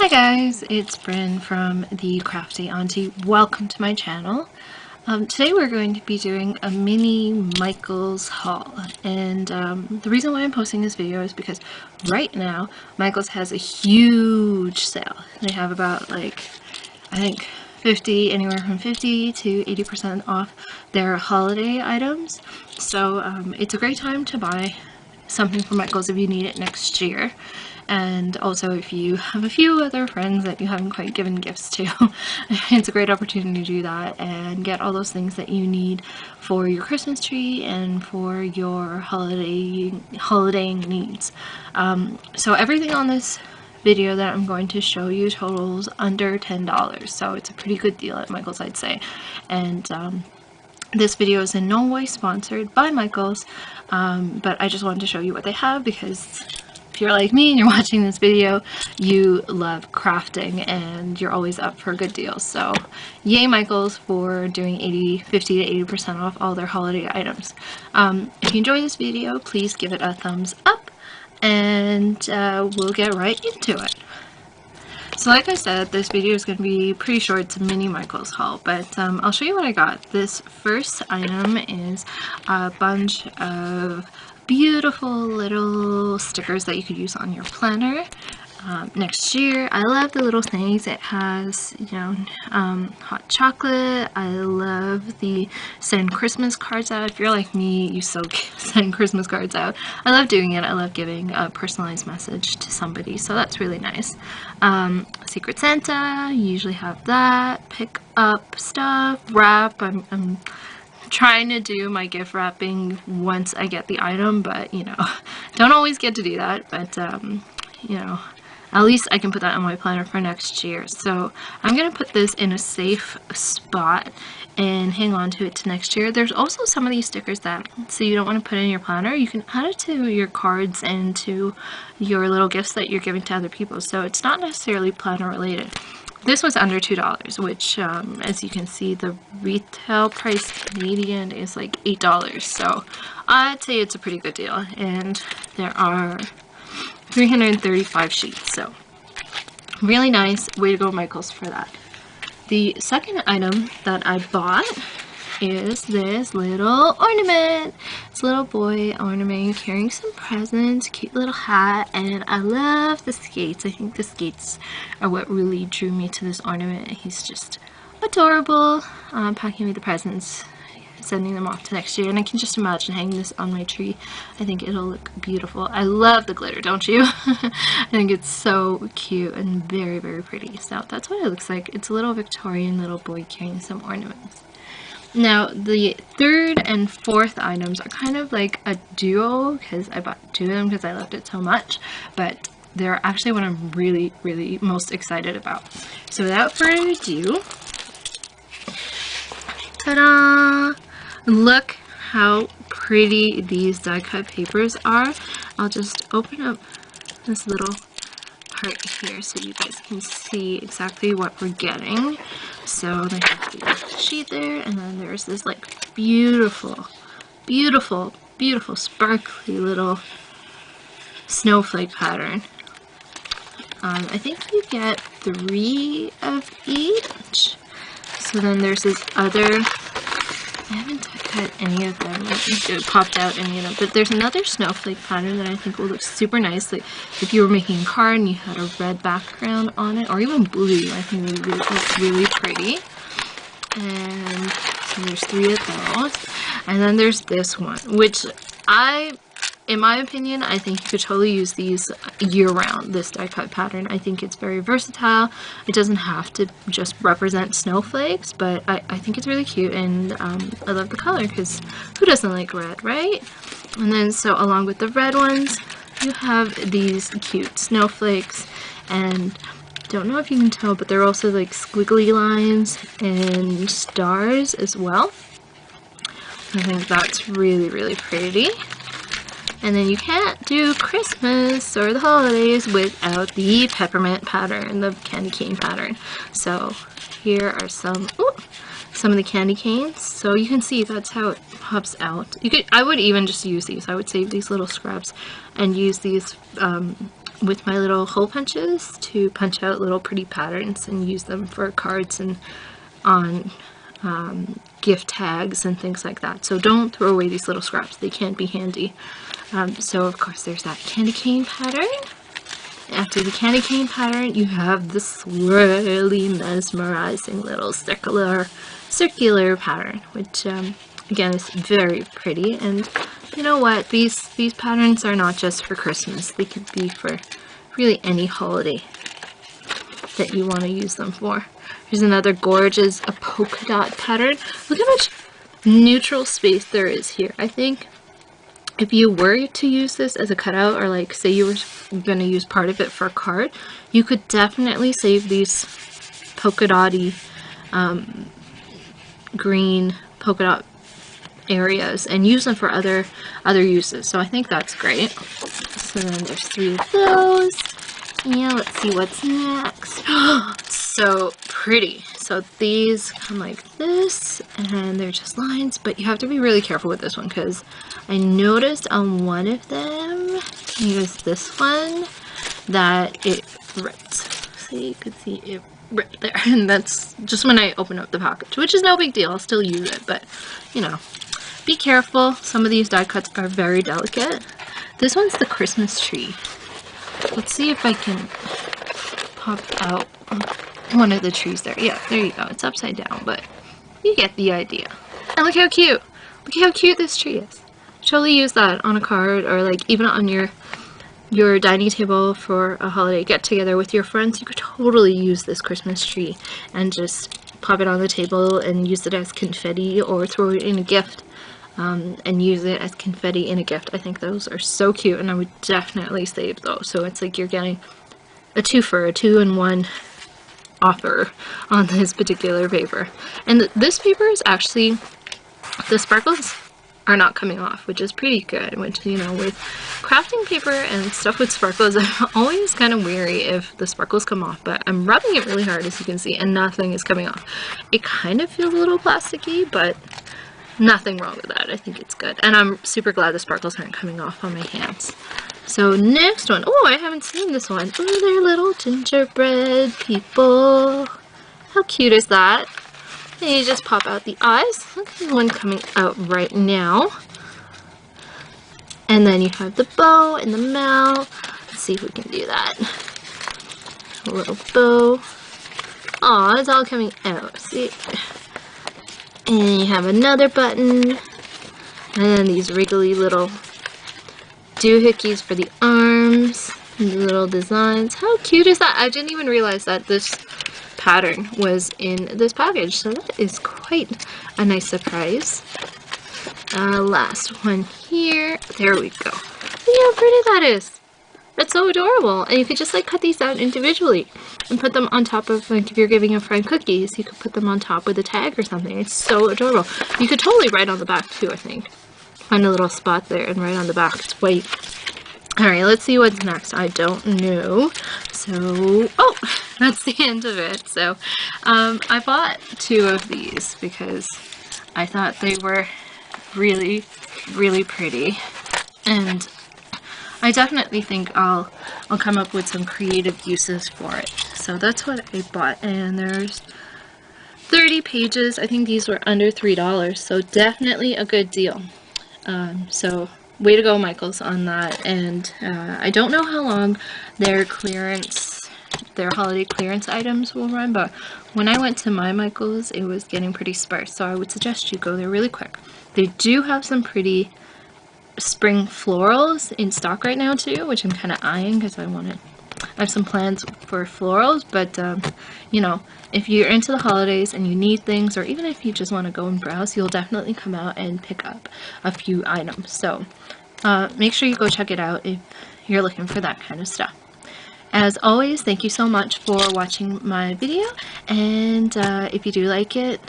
Hi guys, it's Bryn from the Crafty Auntie. Welcome to my channel. Today we're going to be doing a mini Micheals haul, and the reason why I'm posting this video is because right now Micheals has a huge sale. They have about I think anywhere from 50 to 80% off their holiday items. So it's a great time to buy something from Micheals if you need it next year. And also if you have a few other friends that you haven't quite given gifts to, it's a great opportunity to do that and get all those things that you need for your Christmas tree and for your holidaying needs. So everything on this video that I'm going to show you totals under $10, so it's a pretty good deal at Micheals, I'd say. And this video is in no way sponsored by Micheals, but I just wanted to show you what they have because if you're like me and you're watching this video, you love crafting and you're always up for good deals. So yay Micheals for doing 50 to 80% off all their holiday items. If you enjoy this video, please give it a thumbs up and we'll get right into it. So like I said, this video is going to be pretty short. It's a mini Micheals haul, but I'll show you what I got. This first item is a bunch of beautiful little stickers that you could use on your planner next year. I love the little things. It has, you know, hot chocolate. I love the send Christmas cards out. If you're like me, you still send Christmas cards out. I love doing it. I love giving a personalized message to somebody, so that's really nice. Secret Santa, you usually have that. Pick up stuff, wrap. I'm trying to do my gift wrapping once I get the item, but you know, don't always get to do that, but you know, at least I can put that on my planner for next year. So I'm gonna put this in a safe spot and hang on to it to next year. There's also some of these stickers that, so you don't want to put in your planner, you can add it to your cards and to your little gifts that you're giving to other people, so it's not necessarily planner related. This was under $2, which, as you can see, the retail price Canadian is like $8. So I'd say it's a pretty good deal. And there are 335 sheets. So really nice. Way to go, Micheals, for that. The second item that I bought is this little ornament. It's a little boy ornament carrying some presents, cute little hat, and I love the skates. I think the skates are what really drew me to this ornament. He's just adorable, packing me the presents, sending them off to next year, and I can just imagine hanging this on my tree. I think it'll look beautiful. I love the glitter, don't you? I think it's so cute and very, very pretty. So that's what it looks like. It's a little Victorian little boy carrying some ornaments. Now, the third and fourth items are kind of like a duo because I bought two of them because I loved it so much, but they're actually what I'm really, really most excited about. So without further ado, ta-da! Look how pretty these die cut papers are. I'll just open up this little part here so you guys can see exactly what we're getting. So they have the sheet there, and then there's this like beautiful, beautiful, beautiful sparkly little snowflake pattern. I think you get 3 of each. So then there's this other, I haven't cut any of them, it popped out any of them, but there's another snowflake pattern that I think will look super nice. Like if you were making a card and you had a red background on it, or even blue, I think it would look really pretty. And so there's 3 of those. And then there's this one, which in my opinion, I think you could totally use these year-round, this die-cut pattern. I think it's very versatile. It doesn't have to just represent snowflakes, but I think it's really cute, and I love the color, because who doesn't like red, right? And then, so along with the red ones, you have these cute snowflakes, and don't know if you can tell, but they're also like squiggly lines and stars as well. I think that's really, really pretty. And then you can't do Christmas or the holidays without the peppermint pattern, the candy cane pattern. So here are some of the candy canes. So you can see that's how it pops out. I would even just use these. I would save these little scraps and use these with my little hole punches to punch out little pretty patterns and use them for cards and on gift tags and things like that. So don't throw away these little scraps, they can be handy. So of course there's that candy cane pattern. After the candy cane pattern, you have the swirly, mesmerizing little circular pattern, which again is very pretty. And you know what, these patterns are not just for Christmas, they could be for really any holiday that you want to use them for. Here's another gorgeous polka dot pattern. Look how much neutral space there is here. I think if you were to use this as a cutout, or like say you were going to use part of it for a card, you could definitely save these polka dotty green polka dot areas and use them for other uses. So I think that's great. So then there's 3 of those. Yeah, let's see what's next. So pretty. So these come like this, and they're just lines, but you have to be really careful with this one because I noticed on one of them, here's this one, that it ripped. See, you could see it ripped there, and that's just when I open up the package, which is no big deal. I'll still use it, but you know, be careful. Some of these die cuts are very delicate. This one's the Christmas tree. Let's see if I can pop out one of the trees there. Yeah, there you go. It's upside down, but you get the idea. And look how cute! Look how cute this tree is. Totally use that on a card, or like even on your dining table for a holiday get-together with your friends. You could totally use this Christmas tree and just pop it on the table and use it as confetti, or throw it in a gift. And use it as confetti in a gift. I think those are so cute, and I would definitely save those. So it's like you're getting a twofer, a 2-in-1 offer on this particular paper. And this paper is actually, the sparkles are not coming off, which is pretty good. Which, you know, with crafting paper and stuff with sparkles, I'm always kind of weary if the sparkles come off, but I'm rubbing it really hard, as you can see, and nothing is coming off. It kind of feels a little plasticky, but nothing wrong with that. I think it's good. And I'm super glad the sparkles aren't coming off on my hands. So next one. Oh, I haven't seen this one. Oh, they're little gingerbread people. How cute is that? And you just pop out the eyes. Look at the one coming out right now. And then you have the bow and the mouth. Let's see if we can do that. A little bow. Aw, it's all coming out. See? And then you have another button, and then these wriggly little doohickeys for the arms, and the little designs. How cute is that? I didn't even realize that this pattern was in this package, so that is quite a nice surprise. Last one here. There we go. Look how pretty that is. That's so adorable. And you could just like cut these out individually and put them on top of, like if you're giving a friend cookies, you could put them on top with a tag or something. It's so adorable. You could totally write on the back too, I think. Find a little spot there and write on the back. It's white. Alright, let's see what's next. I don't know. So, oh, that's the end of it. So, I bought 2 of these because I thought they were really, really pretty. And I definitely think I'll come up with some creative uses for it. So that's what I bought, and there's 30 pages. I think these were under $3, so definitely a good deal. So way to go, Micheals, on that. And I don't know how long their holiday clearance items will run, but when I went to my Micheals, it was getting pretty sparse, so I would suggest you go there really quick. They do have some pretty spring florals in stock right now too, which I'm kind of eyeing because I have some plans for florals. But you know, if you're into the holidays and you need things, or even if you just want to go and browse, you'll definitely come out and pick up a few items. So make sure you go check it out if you're looking for that kind of stuff. As always, thank you so much for watching my video, and if you do like it,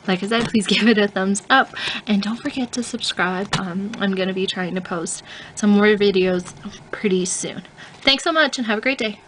like I said, please give it a thumbs up, and don't forget to subscribe. I'm going to be trying to post some more videos pretty soon. Thanks so much, and have a great day.